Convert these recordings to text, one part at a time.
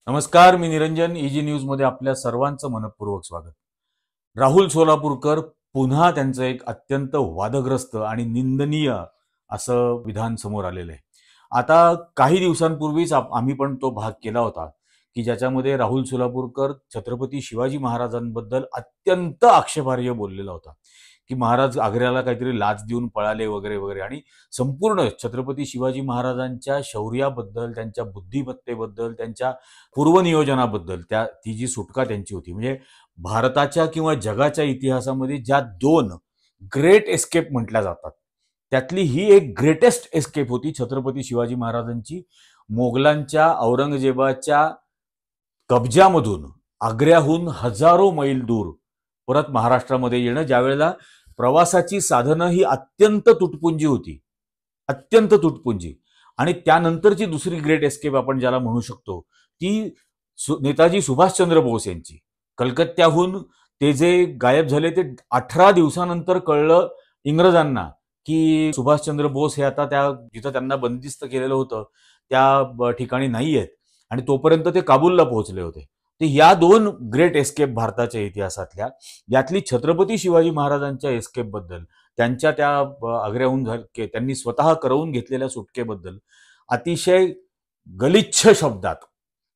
नमस्कार, मी Niranjan. Easy news मध्ये आपल्या सर्वांचं मनपूर्वक स्वागत. राहुल सोलापूरकर पुन्हा त्यांचं एक अत्यंत वादग्रस्त आणि निंदनीय असं विधान समोर आलेलं आहे. आता काही दिवसांपूर्वीच आम्ही पण तो भाग केला होता की ज्याच्यामध्ये राहुल सोलापूरकर छत्रपती शिवाजी महाराजांबद्दल अत्यंत आक्षेपार्ह बोललेला होता की महाराज आग्र्याला काहीतरी लाच देऊन पळाले वगैरे वगैरे, आणि संपूर्ण छत्रपती शिवाजी महाराजांच्या शौर्याबद्दल, त्यांच्या बुद्धिमत्तेबद्दल, त्यांच्या पूर्वनियोजनाबद्दल ती जी सुटका त्यांची होती, म्हणजे भारताच्या किंवा जगाच्या इतिहासामध्ये ज्या दोन ग्रेट एस्केप म्हटल्या जातात त्यातली ही एक ग्रेटेस्ट एस्केप होती छत्रपती शिवाजी महाराजांची. मोगलांच्या, औरंगजेबाच्या कब्जामधून आग्र्याहून हजारो मैल दूर परत महाराष्ट्रामध्ये येणं, ज्यावेळेला प्रवासाची साधनं ही अत्यंत तुटपुंजी होती, अत्यंत तुटपुंजी. आणि त्यानंतरची दुसरी ग्रेट एस्केप आपण ज्याला म्हणू शकतो ती नेताजी सुभाषचंद्र बोस यांची. कलकत्त्याहून ते जे गायब झाले ते 18 दिवसानंतर कळलं इंग्रजांना की सुभाषचंद्र बोस हे आता त्या जिथं त्यांना बंदिस्त केलेलं होतं त्या ठिकाणी नाही आहेत, आणि तोपर्यंत ते काबूलला पोहोचले होते. तर या दोन ग्रेट एस्केप भारताच्या इतिहासातल्या, यातली छत्रपती शिवाजी महाराजांच्या एस्केप बद्दल, त्यांच्या त्या आग्र्याहून त्यांनी स्वतः करवून घेतलेल्या सुटकेबद्दल अतिशय गलिच्छ शब्दात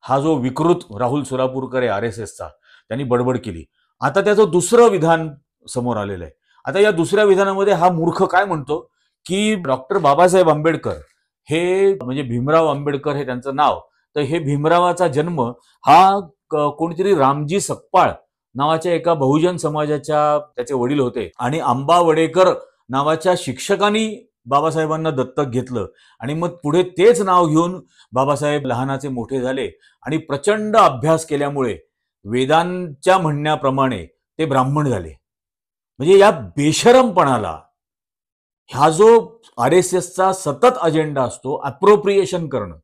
हा जो विकृत राहुल सोलापूरकर आहे RSSचा, त्यांनी बडबड केली. आता त्याचं दुसरं विधान समोर आलेलं आहे. आता या दुसऱ्या विधानामध्ये हा मूर्ख काय म्हणतो की डॉक्टर बाबासाहेब आंबेडकर हे, म्हणजे भीमराव आंबेडकर हे त्यांचं नाव, तर हे भीमरावाचा जन्म हा कोणीतरी रामजी सकपाळ नावाच्या एका बहुजन समाजाच्या त्याचे वडील होते, आणि आंबा वडेकर नावाच्या शिक्षकांनी बाबासाहेबांना दत्तक घेतलं, आणि मग पुढे तेच नाव घेऊन बाबासाहेब लहानाचे मोठे झाले, आणि प्रचंड अभ्यास केल्यामुळे वेदांच्या म्हणण्याप्रमाणे ते ब्राह्मण झाले. म्हणजे या बेशरमपणाला, हा जो RSSचा सतत अजेंडा असतो अप्रोप्रिएशन करणं,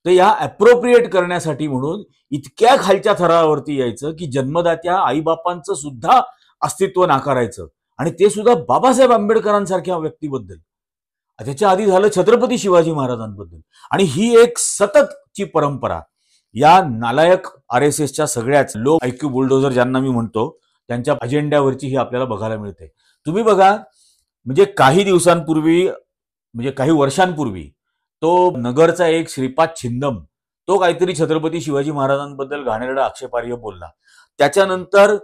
तर या अप्रोप्रिएट करण्यासाठी म्हणून इतक्या खालच्या थरावरती यायचं की जन्मदात्या आईबापांचं सुद्धा अस्तित्व नाकारायचं, आणि ते सुद्धा बाबासाहेब आंबेडकरांसारख्या व्यक्तीबद्दल. त्याच्या आधी झालं छत्रपती शिवाजी महाराजांबद्दल. आणि ही एक सततची परंपरा या नालायक RSSच्या सगळ्याच लो IQ बुलडोजर ज्यांना मी म्हणतो त्यांच्या अजेंड्यावरची ही आपल्याला बघायला मिळते. तुम्ही बघा, म्हणजे काही दिवसांपूर्वी, म्हणजे काही वर्षांपूर्वी तो नगरचा एक श्रीपाद छिंदम, तो काहीतरी छत्रपती शिवाजी महाराजांबद्दल घाणेरडा आक्षेपार्ह बोलला. त्याच्यानंतर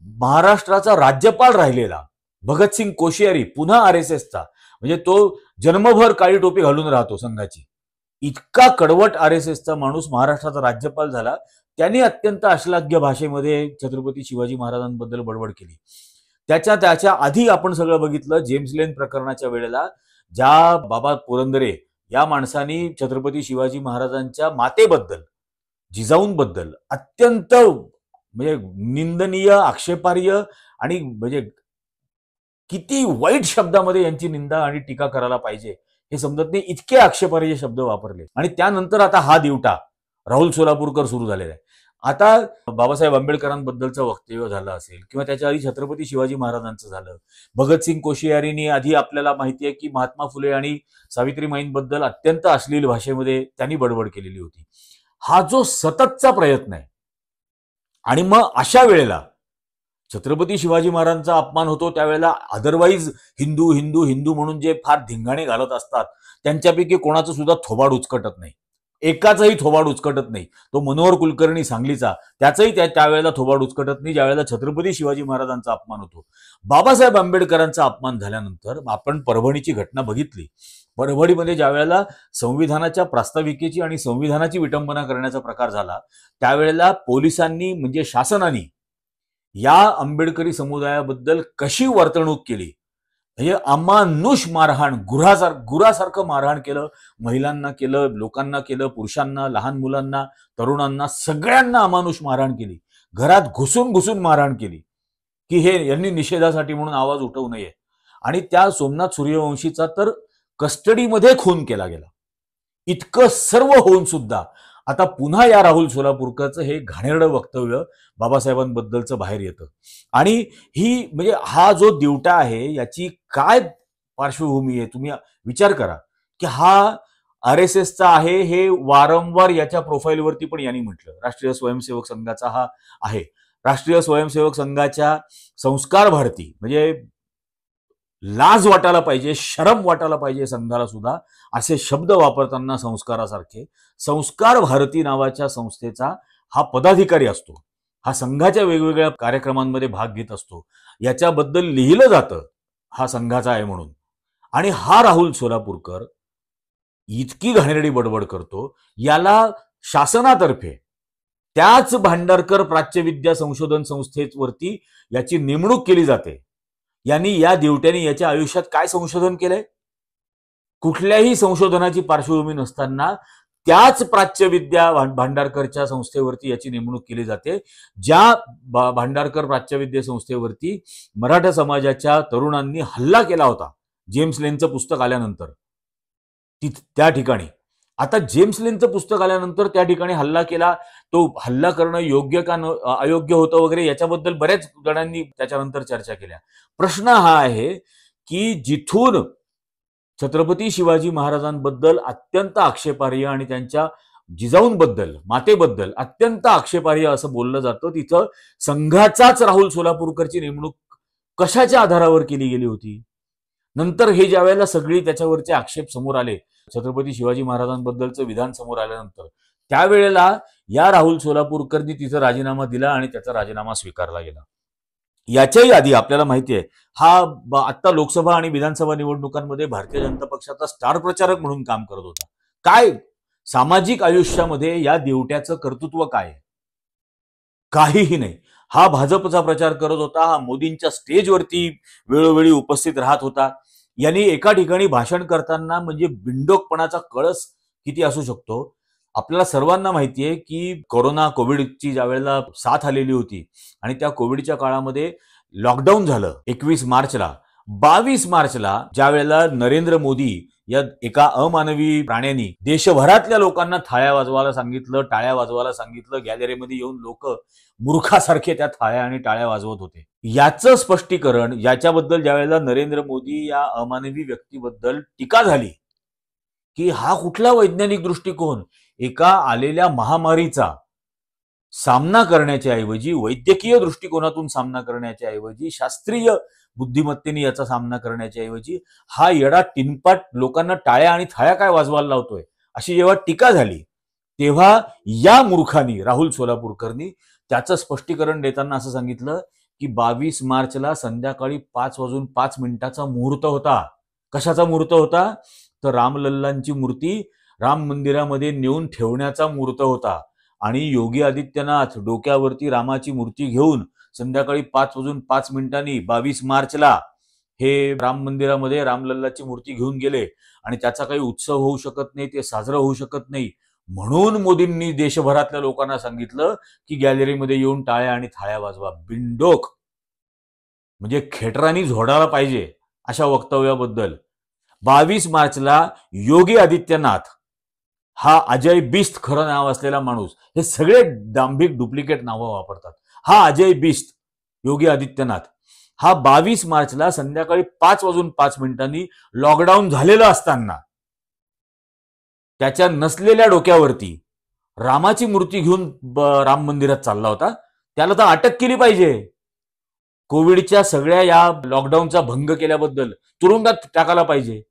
महाराष्ट्राचा राज्यपाल राहिलेला भगतसिंग कोश्यारी, पुन्हा RSSचा, म्हणजे तो जन्मभर काळी टोपी घालून राहतो संघाची, इतका कडवट RSSचा माणूस महाराष्ट्राचा राज्यपाल झाला. त्यांनी अत्यंत अश्लाघ्य भाषेमध्ये छत्रपती शिवाजी महाराजांबद्दल बडबड केली. त्याच्या आधी आपण सगळं बघितलं, जेम्स लेन प्रकरणाच्या वेळेला ज्या बाबा पुरंदरे या माणसांनी छत्रपती शिवाजी महाराजांच्या मातेबद्दल, जिजाऊंबद्दल अत्यंत म्हणजे निंदनीय, आक्षेपार्ह आणि म्हणजे किती वाईट शब्दामध्ये यांची निंदा आणि टीका करायला पाहिजे हे समजत नाही, इतके आक्षेपार्ह शब्द वापरले. आणि त्यानंतर आता हा दिवटा राहुल सोलापूरकर सुरू झालेला आहे. आता बाबासाहेब आंबेडकरांबद्दलचं वक्तव्य झालं असेल, किंवा त्याच्या आधी छत्रपती शिवाजी महाराजांचं झालं. भगतसिंग कोश्यारींनी आधी, आपल्याला माहिती आहे की महात्मा फुले आणि सावित्रीमाईंबद्दल अत्यंत अश्लील भाषेमध्ये त्यांनी बडबड केलेली होती. हा जो सततचा प्रयत्न आहे, आणि मग अशा वेळेला छत्रपती शिवाजी महाराजांचा अपमान होतो त्यावेळेला अदरवाईज हिंदू हिंदू हिंदू म्हणून जे फार धिंगाणे घालत असतात त्यांच्यापैकी कोणाचं सुद्धा थोबाड उचकटत नाही, एकाचंही थोबाड उचकटत नाही. तो मनोहर कुलकर्णी सांगलीचा, त्याचंही त्यावेळेला थोबाड उचकटत नाही ज्यावेळेला छत्रपती शिवाजी महाराजांचा अपमान होतो. बाबासाहेब आंबेडकरांचा अपमान झाल्यानंतर आपण परभणीची घटना बघितली. परभणीमध्ये ज्यावेळेला संविधानाच्या प्रास्ताविकेची आणि संविधानाची विटंबना करण्याचा प्रकार झाला, त्यावेळेला पोलिसांनी, म्हणजे शासनाने या आंबेडकरी समुदायाबद्दल कशी वर्तणूक केली, म्हणजे अमानुष मारहाण, गुरासारखं मारहाण केलं. महिलांना केलं, लोकांना केलं, पुरुषांना, लहान मुलांना, तरुणांना, सगळ्यांना अमानुष मारहाण केली. घरात घुसून घुसून मारहाण केली की हे यांनी निषेधासाठी म्हणून आवाज उठवू नये. आणि त्या सोमनाथ सूर्यवंशीचा तर कस्टडीमध्ये खून केला गेला. इतकं सर्व होऊन सुद्धा आता पुन्हा या राहुल सोलापूरकरचं हे घाणेरडं वक्तव्य बाबासाहेबांबद्दलचं बाहेर येतं. आणि ही, म्हणजे हा जो दिवटा आहे याची काय पार्श्वभूमी आहे तुम्ही विचार करा की हा RSSचा आहे हे वारंवार याच्या प्रोफाईलवरती पण यांनी म्हटलं. राष्ट्रीय स्वयंसेवक संघाचा हा आहे. राष्ट्रीय स्वयंसेवक संघाच्या संस्कार भारती म्हणजे लाज वाटायला पाहिजे, शरम वाटायला पाहिजे संघाला सुद्धा, असे शब्द वापरताना संस्कारासारखे. संस्कार भारती नावाच्या संस्थेचा हा पदाधिकारी असतो. हा संघाच्या वेगवेगळ्या कार्यक्रमांमध्ये भाग घेत असतो. याच्याबद्दल लिहिलं जातं हा संघाचा आहे म्हणून. आणि हा राहुल सोलापूरकर इतकी घाणेरडी बडबड करतो. याला शासनातर्फे त्याच भांडारकर प्राच्यविद्या संशोधन संस्थेवरती याची नेमणूक केली जाते. यांनी या देवट्याने याच्या आयुष्यात काय संशोधन केलंय? कुठल्याही संशोधनाची पार्श्वभूमी नसताना त्याच प्राच्यविद्या भांडारकरच्या संस्थेवरती याची नेमणूक केली जाते. ज्या भांडारकर प्राच्यविद्या संस्थेवरती मराठा समाजाच्या तरुणांनी हल्ला केला होता जेम्स लेनचं पुस्तक आल्यानंतर, त्या ठिकाणी आता जेम्स लेनचं पुस्तक आल्यानंतर त्या ठिकाणी हल्ला केला. तो हल्ला करणं योग्य का अयोग्य होतं वगैरे याच्याबद्दल बऱ्याच जणांनी त्याच्यानंतर चर्चा केल्या. प्रश्न हा आहे की जिथून छत्रपती शिवाजी महाराजांबद्दल अत्यंत आक्षेपार्ह आणि त्यांच्या जिजाऊंबद्दल मातेबद्दल अत्यंत आक्षेपार्ह असं बोललं जातं, तिथं संघाचाच राहुल सोलापूरकरची नेमणूक कशाच्या आधारावर केली गेली होती? नंतर हे ज्या वेळेला सगळी त्याच्यावरचे आक्षेप समोर आले, छत्रपती शिवाजी महाराजांबद्दलचं विधान समोर आल्यानंतर, त्यावेळेला या राहुल सोलापूरकरनी तिथं राजीनामा दिला आणि त्याचा राजीनामा स्वीकारला गेला. याच्याही आधी आपल्याला माहिती आहे हा आता लोकसभा आणि विधानसभा निवडणुकांमध्ये भारतीय जनता पक्षाचा स्टार प्रचारक म्हणून काम करत होता. काय सामाजिक आयुष्यामध्ये या देवट्याचं कर्तृत्व काय? काहीही नाही. हा भाजपचा प्रचार करत होता. हा मोदींच्या स्टेजवरती वेळोवेळी उपस्थित राहत होता. यांनी एका ठिकाणी भाषण करताना म्हणजे बिंडोकपणाचा कळस किती असू शकतो. आपल्याला सर्वांना माहिती आहे की कोविडची ज्या वेळेला साथ आलेली होती आणि त्या कोविडच्या काळामध्ये लॉकडाऊन झालं 21 मार्चला. 22 मार्चला ज्या वेळेला नरेंद्र मोदी या एका अमानवी प्राण्यानी देशभरातल्या लोकांना थाळ्या वाजवायला सांगितलं, टाळ्या वाजवायला सांगितलं, गॅलरीमध्ये येऊन लोक मूर्खासारखे त्या थाळ्या आणि टाळ्या वाजवत होते. याचं स्पष्टीकरण याच्याबद्दल ज्या वेळेला नरेंद्र मोदी या अमानवी व्यक्तीबद्दल टीका झाली की हा कुठला वैज्ञानिक दृष्टिकोन, एका आलेल्या महामारीचा सामना करण्याच्या ऐवजी वैद्यकीय दृष्टिकोनातून सामना करण्याच्या ऐवजी शास्त्रीय बुद्धिमत्तेने याचा सामना करण्याच्या ऐवजी हा येडा टिनपाट लोकांना टाळ्या आणि थाळ्या काय वाजवायला लावतोय, अशी जेव्हा टीका झाली तेव्हा या मूर्खांनी राहुल सोलापूरकरनी त्याचं स्पष्टीकरण देताना असं सांगितलं की 22 मार्चला संध्याकाळी 5:05 मुहूर्त होता. कशाचा मुहूर्त होता? तर रामलल्लांची मूर्ती राम मंदिरामध्ये नेऊन ठेवण्याचा मुहूर्त होता. आणि योगी आदित्यनाथ डोक्यावरती रामाची मूर्ती घेऊन संध्याकाळी 5:05 22 मार्चला हे राम मंदिरामध्ये रामलल्लाची मूर्ती घेऊन गेले आणि त्याचा काही उत्सव होऊ शकत नाही, ते साजरं होऊ शकत नाही. म्हणून मोदींनी देशभरातल्या लोकांना सांगितलं की गॅलरीमध्ये येऊन टाळ्या आणि थाळ्या वाजवा. बिंडोक म्हणजे खेटरांनी झोडायला पाहिजे अशा वक्तव्याबद्दल. 22 मार्चला योगी आदित्यनाथ हा अजय बिस्त खरं नाव असलेला माणूस, हे सगळे दांभिक डुप्लिकेट नावं वापरतात. हा अजय बिस्त योगी आदित्यनाथ हा 22 मार्चला संध्याकाळी 5:05 लॉकडाऊन झालेलं असताना त्याच्या नसलेल्या डोक्यावरती रामाची मूर्ती घेऊन राम मंदिरात चालला होता. त्याला तर अटक केली पाहिजे. कोविडच्या सगळ्या या लॉकडाऊनचा भंग केल्याबद्दल तुरुंगात टाकायला पाहिजे.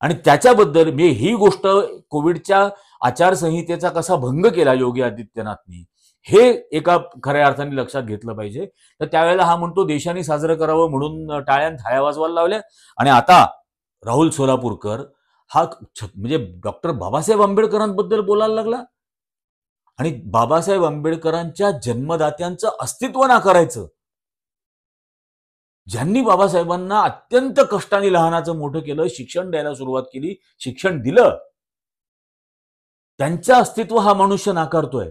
आणि त्याच्याबद्दल मी ही गोष्ट कोविडच्या आचारसंहितेचा कसा भंग केला योगी आदित्यनाथनी हे एका खऱ्या अर्थाने लक्षात घेतलं पाहिजे. तर त्यावेळेला हा म्हणतो देशाने साजरं करावं म्हणून टाळ्या थाळ्या वाजवायला लावल्या. आणि आता राहुल सोलापूरकर हा म्हणजे डॉक्टर बाबासाहेब आंबेडकरांबद्दल बोलायला लागला आणि बाबासाहेब आंबेडकरांच्या जन्मदात्यांचं अस्तित्व नाकारायचं. ज्यांनी बाबासाहेबांना अत्यंत कष्टाने लहानाचं मोठं केलं, शिक्षण द्यायला सुरुवात केली, शिक्षण दिलं, त्यांचं अस्तित्व हा मनुष्य नाकारतोय.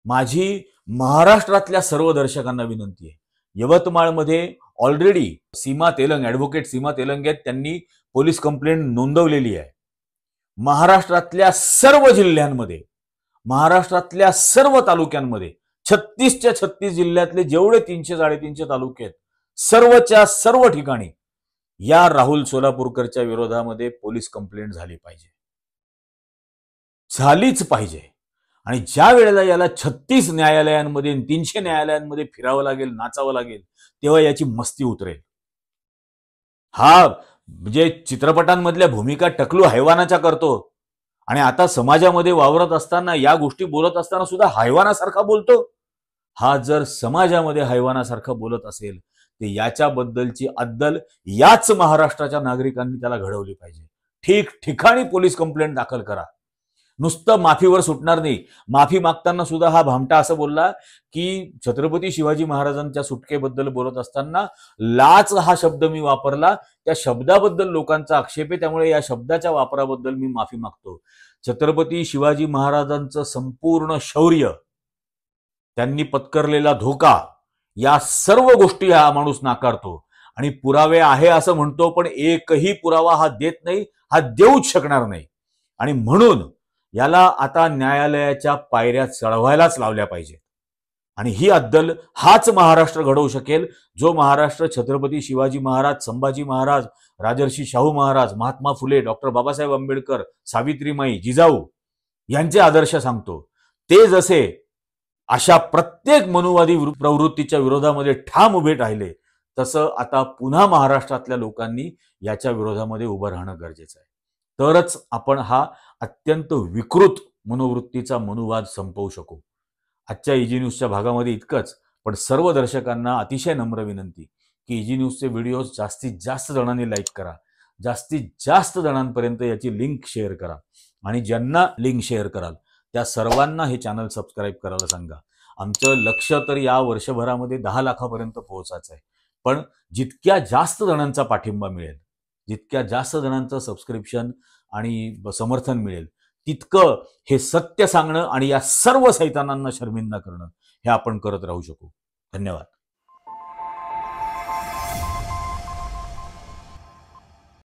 माझी महाराष्ट्रातल्या सर्व दर्शकांना विनंती आहे, यवतमाळमध्ये ऑलरेडी ॲडव्होकेट सीमा तेलंग आहेत, त्यांनी पोलीस कंप्लेंट नोंदवलेली आहे. महाराष्ट्रातल्या सर्व जिल्ह्यांमध्ये, महाराष्ट्रातल्या सर्व तालुक्यांमध्ये 36च्या 36 जिल्ह्यातले जेवढे 300-350 तालुके आहेत सर्वच्या सर्व ठिकाणी या राहुल सोलापूरकरच्या विरोधामध्ये पोलीस कंप्लेंट झाली पाहिजे. झालीच पाहिजे. आणि ज्या वेळेला याला 36 न्यायालयांमध्ये 300 न्यायालयांमध्ये फिरावं लागेल, नाचावं लागेल, तेव्हा याची मस्ती उतरेल. हा म्हणजे चित्रपटांमधल्या भूमिका टकलू हैवानाच्या करतो आणि आता समाजामध्ये वावरत असताना या गोष्टी बोलत असताना सुद्धा हैवानासारखा बोलतो. हा जर समाजामध्ये हैवानासारखा बोलत असेल तर याच्याबद्दलची अद्दल याच महाराष्ट्राच्या नागरिकांनी त्याला घडवली पाहिजे. ठिकठिकाणी पोलीस कंप्लेंट दाखल करा. नुसतं माफीवर सुटणार नाही. माफी मागताना सुद्धा हा भामटा असं बोलला की छत्रपती शिवाजी महाराजांच्या सुटकेबद्दल बोलत असताना लाच हा शब्द मी वापरला, त्या शब्दाबद्दल लोकांचा आक्षेप आहे, त्यामुळे या शब्दाच्या वापराबद्दल मी माफी मागतो. छत्रपती शिवाजी महाराजांचं संपूर्ण शौर्य, त्यांनी पत्करलेला धोका, या सर्व गोष्टी हा माणूस नाकारतो आणि पुरावे आहे असं म्हणतो, पण एकही पुरावा हा देत नाही, हा देऊच शकणार नाही. आणि म्हणून याला आता न्यायालयाच्या पायऱ्या चढवायलाच लावल्या पाहिजे. आणि ही अद्दल हाच महाराष्ट्र घडवू शकेल, जो महाराष्ट्र छत्रपती शिवाजी महाराज, संभाजी महाराज, राजर्षी शाहू महाराज, महात्मा फुले, डॉक्टर बाबासाहेब आंबेडकर, सावित्रीमाई, जिजाऊ यांचे आदर्श सांगतो. ते जसे अशा प्रत्येक मनुवादी प्रवृत्तीच्या विरोधामध्ये ठाम उभे राहिले, तसं आता पुन्हा महाराष्ट्रातल्या लोकांनी याच्या विरोधामध्ये उभं राहणं गरजेचं आहे. तरच आपण हा अत्यंत विकृत मनोवृत्तीचा मनुवाद संपवू शकू. आजच्या इजी न्यूजच्या भागामध्ये इतकंच, पण सर्व दर्शकांना अतिशय नम्र विनंती की इजी न्यूजचे व्हिडिओज जास्तीत जास्त जणांनी लाईक करा, जास्तीत जास्त जणांपर्यंत याची लिंक शेअर करा आणि ज्यांना लिंक शेअर कराल त्या सर्वांना हे चॅनल सबस्क्राईब करायला सांगा. आमचं लक्ष तर या वर्षभरामध्ये 10 लाखापर्यंत पोहोचायचं आहे, पण जितक्या जास्त जणांचा पाठिंबा मिळेल, जितक्या जास्त जणांचं सबस्क्रिप्शन आणि समर्थन मिळेल, तितकं हे सत्य सांगणं आणि या सर्व सैतानांना शर्मिंदा करणं हे आपण करत राहू शकू. धन्यवाद.